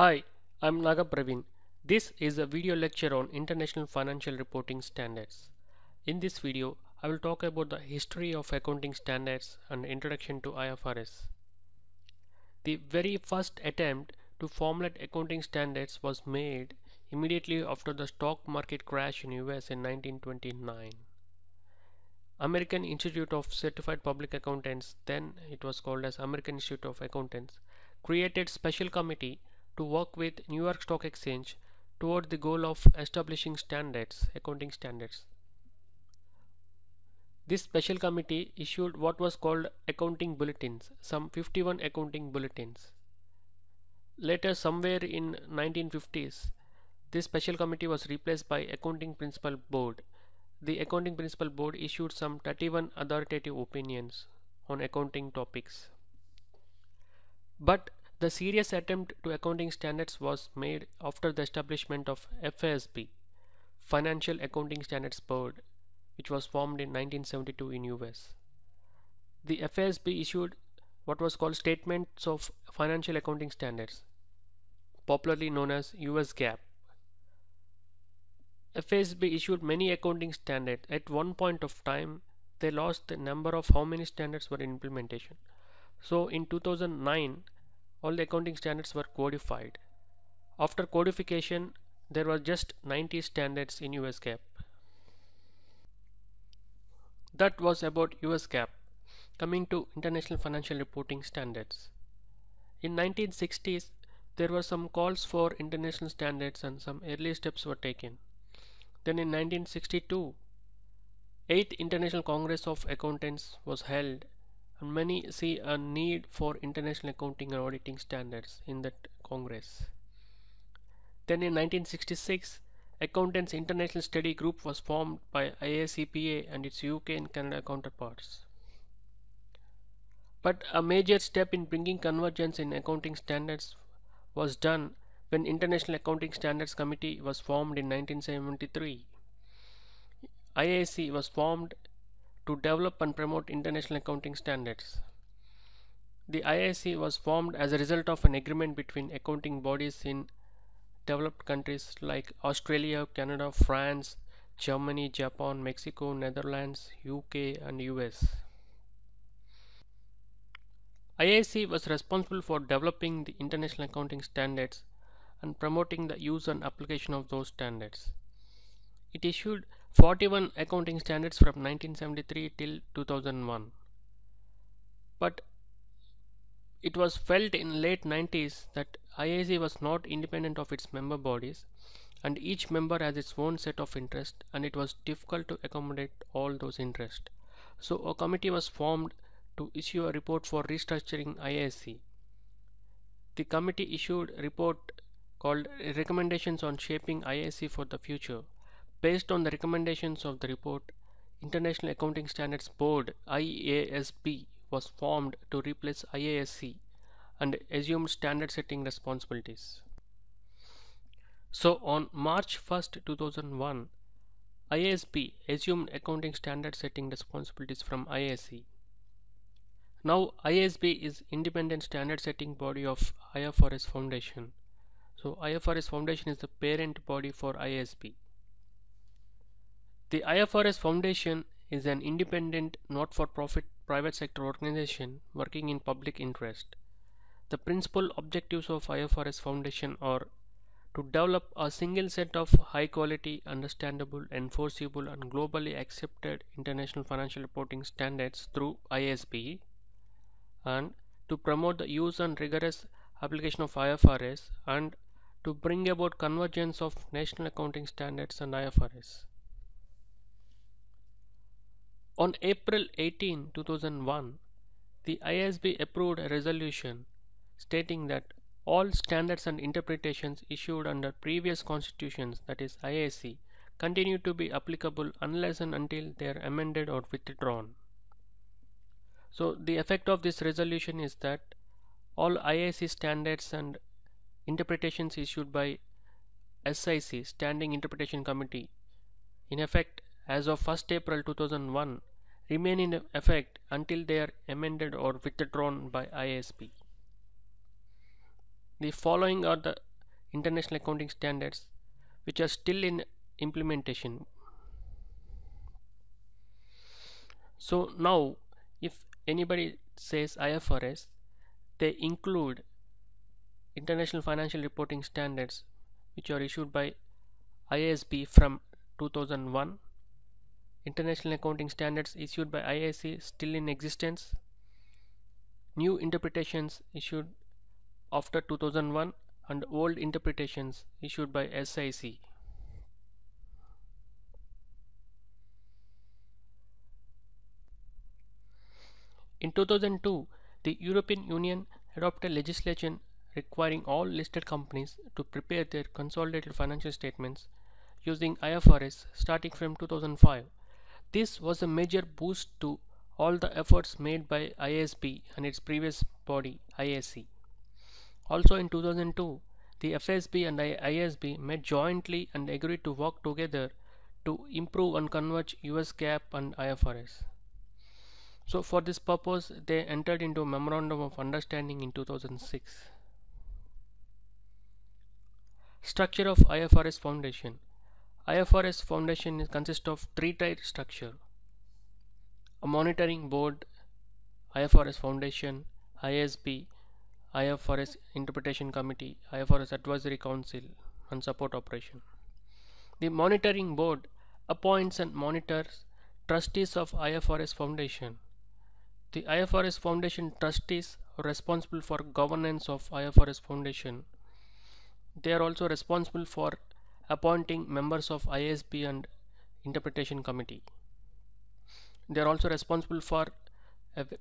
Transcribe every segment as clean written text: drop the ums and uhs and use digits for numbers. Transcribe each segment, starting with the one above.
Hi, I'm Naga Praveen. This is a video lecture on International Financial Reporting Standards. In this video, I will talk about the history of accounting standards and introduction to IFRS. The very first attempt to formulate accounting standards was made immediately after the stock market crash in US in 1929. American Institute of Certified Public Accountants, then it was called as American Institute of Accountants, created special committee to work with New York Stock Exchange toward the goal of establishing standards, accounting standards. This special committee issued what was called accounting bulletins, some 51 accounting bulletins. Later, somewhere in 1950s, this special committee was replaced by Accounting Principal Board. The Accounting Principal Board issued some 31 authoritative opinions on accounting topics. But the serious attempt to accounting standards was made after the establishment of FASB, Financial Accounting Standards Board, which was formed in 1972 in US. The FASB issued what was called Statements of Financial Accounting Standards, popularly known as US GAAP. FASB issued many accounting standards. At one point of time, they lost the number of how many standards were in implementation. So in 2009, all the accounting standards were codified. After codification, there were just 90 standards in US GAAP. That was about US GAAP. Coming to International Financial Reporting Standards. In 1960s, there were some calls for international standards and some early steps were taken. Then in 1962, 8th International Congress of Accountants was held, and many see a need for international accounting and auditing standards in that Congress. Then in 1966, Accountants International Study Group was formed by IACPA and its UK and Canada counterparts. But a major step in bringing convergence in accounting standards was done when International Accounting Standards Committee was formed in 1973. IAC was formed to develop and promote international accounting standards. The IAC was formed as a result of an agreement between accounting bodies in developed countries like Australia, Canada, France, Germany, Japan, Mexico, Netherlands, UK and US. IAC was responsible for developing the international accounting standards and promoting the use and application of those standards. It issued 41 accounting standards from 1973 till 2001. But it was felt in late 90s that IAC was not independent of its member bodies and each member has its own set of interests and it was difficult to accommodate all those interests. So a committee was formed to issue a report for restructuring IAC. The committee issued a report called Recommendations on Shaping IAC for the Future. Based on the recommendations of the report, International Accounting Standards Board (IASB) was formed to replace IASC and assumed standard setting responsibilities. So on March 1st, 2001, IASB assumed accounting standard setting responsibilities from IASC. Now IASB is independent standard setting body of IFRS Foundation. So IFRS Foundation is the parent body for IASB. The IFRS Foundation is an independent, not-for-profit private sector organization working in public interest. The principal objectives of IFRS Foundation are to develop a single set of high-quality, understandable, enforceable, and globally accepted international financial reporting standards through IASB, and to promote the use and rigorous application of IFRS, and to bring about convergence of national accounting standards and IFRS. On April 18, 2001, the IASB approved a resolution stating that all standards and interpretations issued under previous constitutions, that is IAC, continue to be applicable unless and until they are amended or withdrawn. So the effect of this resolution is that all IAC standards and interpretations issued by SIC, Standing Interpretation Committee, in effect as of 1st April 2001 remain in effect until they are amended or withdrawn by IASB. The following are the international accounting standards which are still in implementation. So now if anybody says IFRS, they include international financial reporting standards which are issued by IASB from 2001, international accounting standards issued by IIC still in existence, new interpretations issued after 2001, and old interpretations issued by SIC. In 2002, the European Union adopted legislation requiring all listed companies to prepare their consolidated financial statements using IFRS starting from 2005. This was a major boost to all the efforts made by IASB and its previous body IAC. Also in 2002, the FSB and IASB met jointly and agreed to work together to improve and converge US GAAP and IFRS. So for this purpose, they entered into a memorandum of understanding in 2006. Structure of IFRS Foundation. IFRS Foundation consists of three-tier structure: a monitoring board, IFRS Foundation, ISB, IFRS Interpretation Committee, IFRS Advisory Council, and support operation. The monitoring board appoints and monitors trustees of IFRS Foundation. The IFRS Foundation trustees are responsible for governance of IFRS Foundation. They are also responsible for appointing members of ISB and Interpretation Committee. They are also responsible for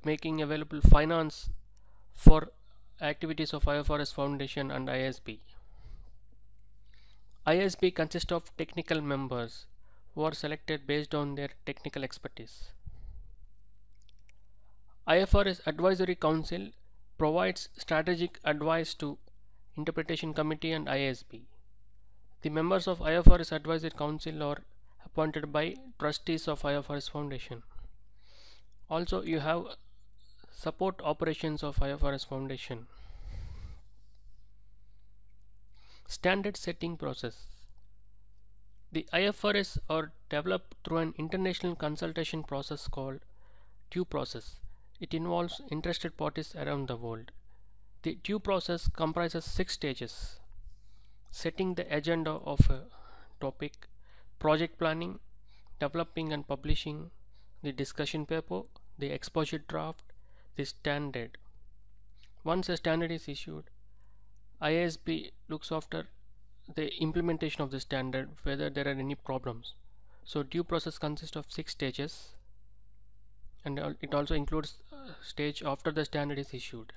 making available finance for activities of IFRS Foundation and ISB. ISB consists of technical members who are selected based on their technical expertise. IFRS Advisory Council provides strategic advice to Interpretation Committee and ISB. The members of IFRS Advisory Council are appointed by trustees of IFRS Foundation. Also, you have support operations of IFRS Foundation. Standard setting process. The IFRS are developed through an international consultation process called due process. It involves interested parties around the world. The due process comprises 6 stages: setting the agenda of a topic, project planning, developing and publishing the discussion paper, the exposure draft, the standard. Once a standard is issued, ISB looks after the implementation of the standard, whether there are any problems. So due process consists of 6 stages, and it also includes stage after the standard is issued.